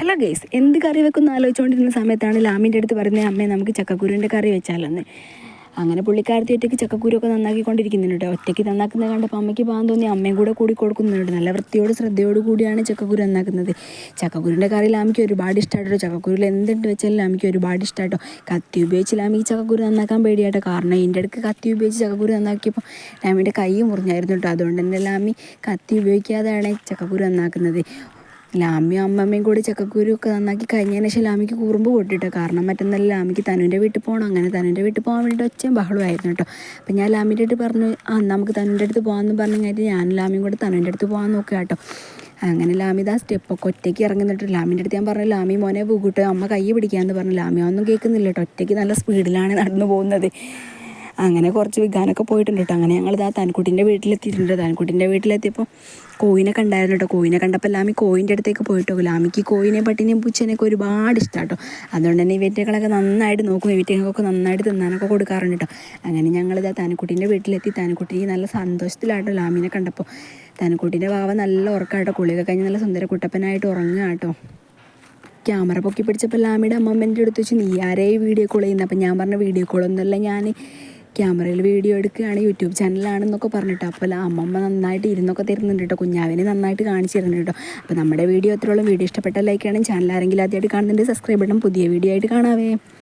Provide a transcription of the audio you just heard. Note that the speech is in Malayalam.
ഹലോ ഗൈസ്, എന്ത് കറി വെക്കുമെന്ന് ആലോചിച്ചുകൊണ്ടിരുന്ന സമയത്താണ് ലാമിൻ്റെ അടുത്ത് പറയുന്നത്, അമ്മേ നമുക്ക് ചക്കക്കുരുവിൻ്റെ കറി വെച്ചാലെന്ന്. അങ്ങനെ പുള്ളിക്കാരത്തി ഒറ്റയ്ക്ക് ചക്കക്കുരുവൊക്കെ നന്നാക്കിക്കൊണ്ടിരിക്കുന്നുണ്ട്. ഒറ്റയ്ക്ക് നന്നാക്കുന്നത് കണ്ടപ്പോൾ അമ്മയ്ക്ക് പാകം തോന്നി അമ്മയും കൂടെ കൂടി കൊടുക്കുന്നുണ്ട്. നല്ല വൃത്തിയോട് ശ്രദ്ധയോട് കൂടിയാണ് ചക്കക്കുരു നന്നാക്കുന്നത്. ചക്കക്കുരുവിൻ്റെ കറി ലാമിക്ക് ഒരുപാട് ഇഷ്ടമായിട്ടോ. ചക്കക്കുരുവിൽ എന്തിട്ട് വെച്ചാലും ലാമിക്ക് ഒരുപാട് ഇഷ്ടമായിട്ടോ. കത്തി ഉപയോഗിച്ച് ലാമിക്ക് ചക്കക്കുരു നന്നാക്കാൻ പേടിയായിട്ടോ. കാരണം ഇതിൻ്റെ ഇടയ്ക്ക് കത്തി ഉപയോഗിച്ച് ചക്കക്കുരു നന്നാക്കിയപ്പോൾ ലാമിൻ്റെ കൈ മുറിഞ്ഞായിരുന്നു കേട്ടോ. അതുകൊണ്ട് തന്നെ ലാമി കത്തി ഉപയോഗിക്കാതെയാണ് ചക്കക്കുരു നന്നാക്കുന്നത്. ലാമിയും അമ്മമ്മയും കൂടി ചക്കക്കുരു ഒക്കെ നന്നാക്കി കഴിഞ്ഞതിന് ശേഷം ലാമിക്ക് കുറുമ്പ് പൊട്ടിട്ടോ. കാരണം മറ്റൊന്നല്ല, ലാമിക്ക് തനുവിൻ്റെ വീട്ടിൽ പോകണം. അങ്ങനെ തനുവിൻ്റെ വീട്ടിൽ പോകാൻ വേണ്ടിയിട്ട് ഒച്ചയും ബഹളമായിരുന്നു കേട്ടോ. അപ്പം ഞാൻ ലാമിൻ്റെ അടുത്ത് പറഞ്ഞു, നമുക്ക് തനുവിൻ്റെ അടുത്ത് പോകാമെന്ന് പറഞ്ഞു കഴിഞ്ഞിട്ട് ഞാൻ ലാമിയും കൂടെ തനുവിൻ്റെ അടുത്ത് പോകാൻ നോക്കുക കേട്ടോ. അങ്ങനെ ലാമിത സ്റ്റെപ്പൊക്കെ ഒറ്റയ്ക്ക് ഇറങ്ങുന്നിട്ട് ലാമിൻ്റെ അടുത്ത് ഞാൻ പറഞ്ഞു, ലാമി മോനെ പൂകൂട്ട്, അമ്മ കൈ പിടിക്കാമെന്ന് പറഞ്ഞു. ലാമി ഒന്നും കേൾക്കുന്നില്ല കേട്ടോ. ഒറ്റയ്ക്ക് നല്ല സ്പീഡിലാണ് നടന്നു പോകുന്നത്. അങ്ങനെ കുറച്ച് വിൽക്കാനൊക്കെ പോയിട്ടുണ്ട് കേട്ടോ. അങ്ങനെ ഞങ്ങൾ തൻകുട്ടീൻ്റെ വീട്ടിലെത്തിയിട്ടുണ്ട്. തൻകുട്ടീൻ്റെ വീട്ടിലെത്തിയപ്പോൾ കോയിനെ കണ്ടായിരുന്നു കേട്ടോ. കോയിനെ കണ്ടപ്പോൾ ലാമി കോയിൻ്റെ അടുത്തേക്ക് പോയിട്ടോ. ലാമിക്ക് കോയിനെ പട്ടിനെയും പൂച്ചേനെയൊക്കെ ഒരുപാട് ഇഷ്ടമാണ് കേട്ടോ. അതുകൊണ്ട് തന്നെ ഇവറ്റകളൊക്കെ നന്നായിട്ട് നോക്കും. ഇവറ്റകൾക്കൊക്കെ നന്നായിട്ട് തിന്നാനൊക്കെ കൊടുക്കാറുണ്ട് കേട്ടോ. അങ്ങനെ ഞങ്ങളിതാ തൻകുട്ടീൻ്റെ വീട്ടിലെത്തി. തൻകുട്ടി നല്ല സന്തോഷത്തിലാട്ടോ ലാമിനെ കണ്ടപ്പോൾ. തൻകുട്ടീൻ്റെ വാവ നല്ല ഉറക്കാട്ടോ. കുളിയൊക്കെ കഴിഞ്ഞ് നല്ല സുന്ദര കുട്ടപ്പനായിട്ട് ഉറങ്ങുക കേട്ടോ. ക്യാമറ പൊക്കി പിടിച്ചപ്പോൾ ലാമിയുടെ അമ്മമ്മേൻ്റെ അടുത്ത് വെച്ച്, നീ ആരെയും വീഡിയോ കോൾ ചെയ്യുന്നത്? അപ്പം ഞാൻ പറഞ്ഞ വീഡിയോ കോളൊന്നുമല്ല, ഞാൻ ക്യാമറയിൽ വീഡിയോ എടുക്കുകയാണ്, യൂട്യൂബ് ചാനലാണെന്നൊക്കെ പറഞ്ഞിട്ടോ. അപ്പോൾ അമ്മമ്മ നന്നായിട്ട് ഇരുന്നൊക്കെ തരുന്നുണ്ട് കേട്ടോ. കുഞ്ഞാവിനെ നന്നായിട്ട് കാണിച്ചു തരുന്നുണ്ട് കേട്ടോ. അപ്പോൾ നമ്മുടെ വീഡിയോ അത്രയോളം. വീഡിയോ ഇഷ്ടപ്പെട്ട ലൈക്ക് ചെയ്യണം. ചാനൽ ആരെങ്കിലും ആദ്യമായിട്ട് കാണുന്നുണ്ട് സബ്സ്ക്രൈബ് ചെയ്യണം. പുതിയ വീഡിയോ ആയിട്ട് കാണാവേ.